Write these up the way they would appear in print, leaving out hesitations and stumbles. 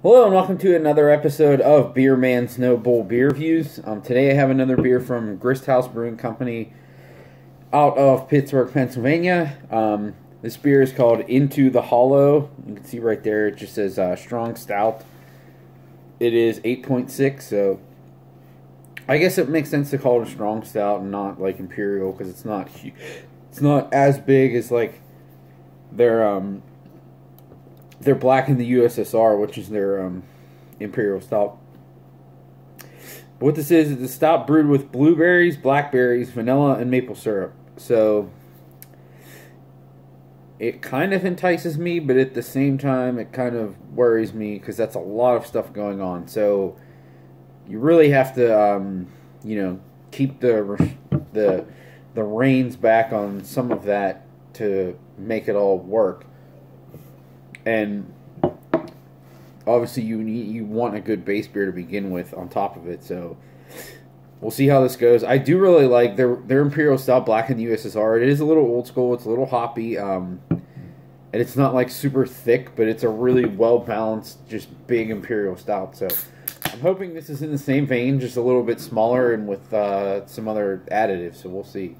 Hello and welcome to another episode of Beer Man's No Bull Beer Reviews. Today I have another beer from Grist Brewing Company out of Pittsburgh, Pennsylvania. This beer is called Into the Hollow. You can see right there it just says Strong Stout. It is 8.6, so I guess it makes sense to call it a Strong Stout and not like Imperial because it's not as big as like their black in the USSR, which is their Imperial Stout. What this is a stout brewed with blueberries, blackberries, vanilla, and maple syrup. So it kind of entices me, but at the same time, it kind of worries me because that's a lot of stuff going on. So you really have to, keep the reins back on some of that to make it all work. And obviously you want a good base beer to begin with on top of it, so we'll see how this goes. I do really like their Imperial Stout Black in the USSR. It is a little old school, it's a little hoppy, and it's not like super thick, but it's a really well-balanced, just big Imperial Stout. So I'm hoping this is in the same vein, just a little bit smaller and with some other additives, so we'll see.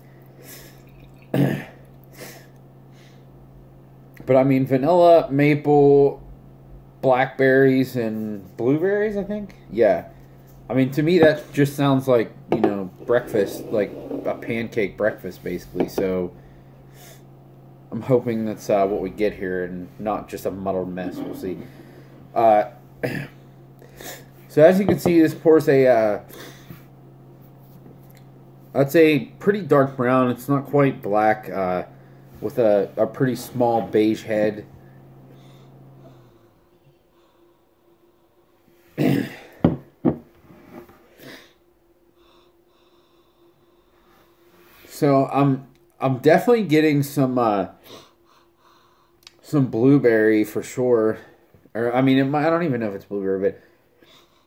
But I mean, vanilla, maple, blackberries, and blueberries, I think? Yeah. I mean, to me, that just sounds like, breakfast, like a pancake breakfast, basically. So I'm hoping that's what we get here and not just a muddled mess. We'll see. So as you can see, this pours I'd say pretty dark brown. It's not quite black, with a pretty small beige head. So I'm definitely getting some blueberry for sure. Or I mean, I don't even know if it's blueberry, but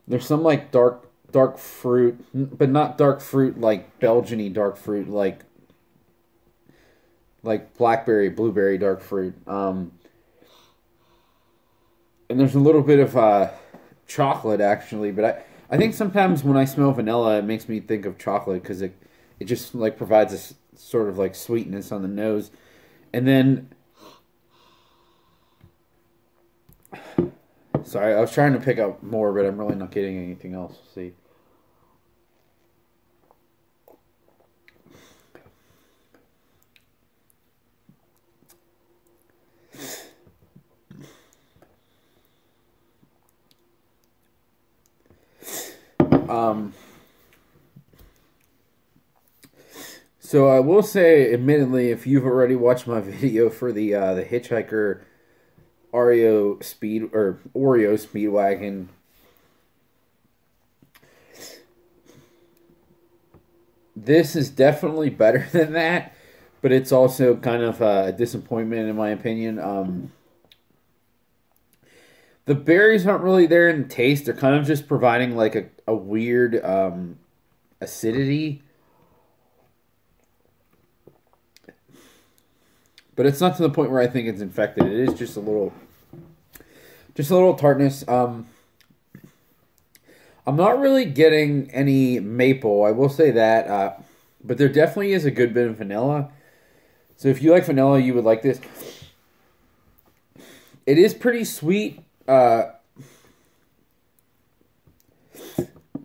there's some like dark fruit, but not dark fruit like Belgian-y dark fruit like blackberry, blueberry, dark fruit. And there's a little bit of chocolate, actually. But I think sometimes when I smell vanilla, it makes me think of chocolate because it just, like, provides a sort of, like, sweetness on the nose. And then... Sorry, I was trying to pick up more, but I'm really not getting anything else. Let's see. So I will say, admittedly, if you've already watched my video for the Hitchhiker Oreo Speedwagon, this is definitely better than that, but it's also kind of a disappointment in my opinion. The berries aren't really there in taste. They're kind of just providing like a weird acidity. But it's not to the point where I think it's infected. It is just a little tartness. I'm not really getting any maple. I will say that. But there definitely is a good bit of vanilla. So if you like vanilla, you would like this. It is pretty sweet.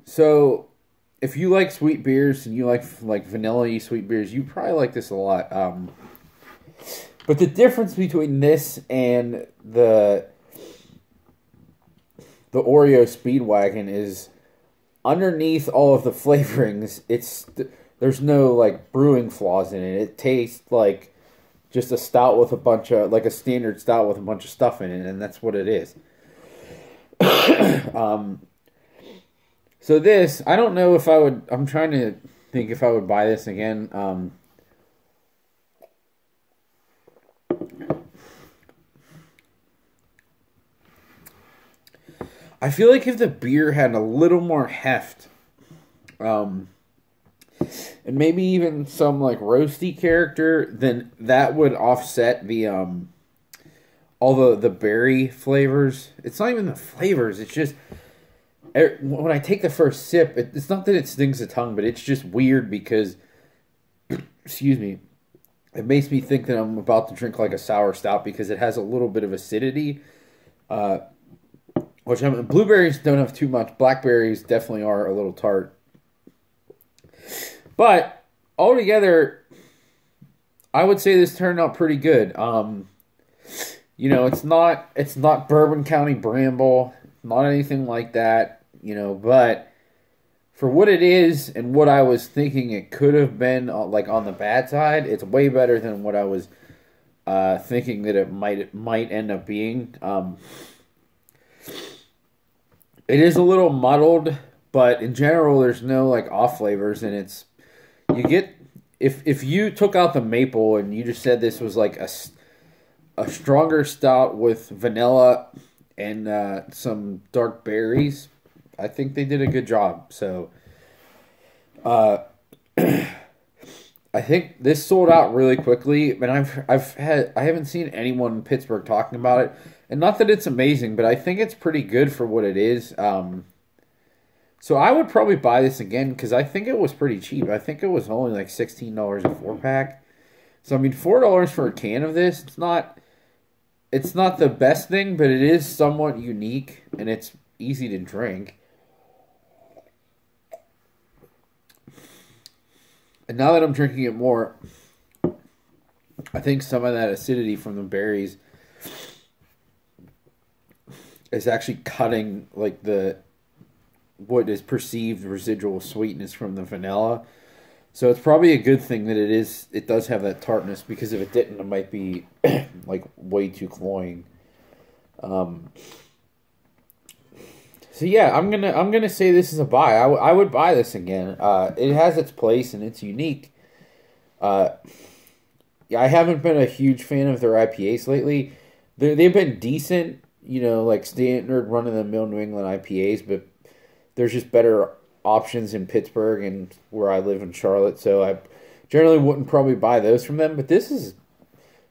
So if you like sweet beers and you like vanilla-y sweet beers, you probably like this a lot. But the difference between this and the Oreo Speedwagon is underneath all of the flavorings, there's no like brewing flaws in it. It tastes like just a stout with a standard stout with a bunch of stuff in it, and that's what it is. So this, I don't know if I would. I'm trying to think if I would buy this again. I feel like if the beer had a little more heft, and maybe even some like roasty character, then that would offset all the berry flavors. It's not even the flavors. It's just when I take the first sip, it's not that it stings the tongue, but it's just weird because, excuse me, it makes me think that I'm about to drink like a sour stout because it has a little bit of acidity. Blueberries don't have too much. Blackberries definitely are a little tart. But altogether, I would say this turned out pretty good. It's not Bourbon County Bramble, not anything like that, but for what it is and what I was thinking it could have been like on the bad side, it's way better than what I was thinking that it might end up being. It is a little muddled, but in general there's no like off flavors, and you get if you took out the maple and you just said this was like a stronger stout with vanilla and some dark berries, I think they did a good job. So, I think this sold out really quickly, and I haven't seen anyone in Pittsburgh talking about it, and not that it's amazing, but I think it's pretty good for what it is. So I would probably buy this again because I think it was pretty cheap. I think it was only like $16 a 4-pack. So I mean, $4 for a can of this, it's not the best thing, but it is somewhat unique and it's easy to drink. And now that I'm drinking it more, I think some of that acidity from the berries is actually cutting like what is perceived residual sweetness from the vanilla. So it's probably a good thing that it does have that tartness, because if it didn't, it might be like way too cloying. So yeah, I'm gonna say this is a buy. I would buy this again. It has its place and it's unique. Yeah, I haven't been a huge fan of their IPAs lately. They've been decent, like standard run-of-the-mill New England IPAs, but there's just better options in Pittsburgh and where I live in Charlotte, so I generally wouldn't probably buy those from them. But this is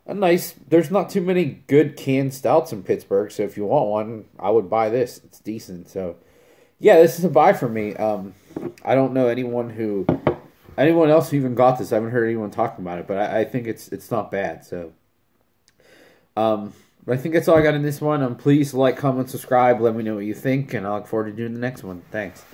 there's not too many good canned stouts in Pittsburgh, so if you want one, I would buy this. It's decent. So yeah, this is a buy for me. I don't know anyone else who even got this. I haven't heard anyone talking about it, but I think it's not bad. So but I think that's all I got in this one. Please like, comment, subscribe, let me know what you think, and I look forward to doing the next one. Thanks.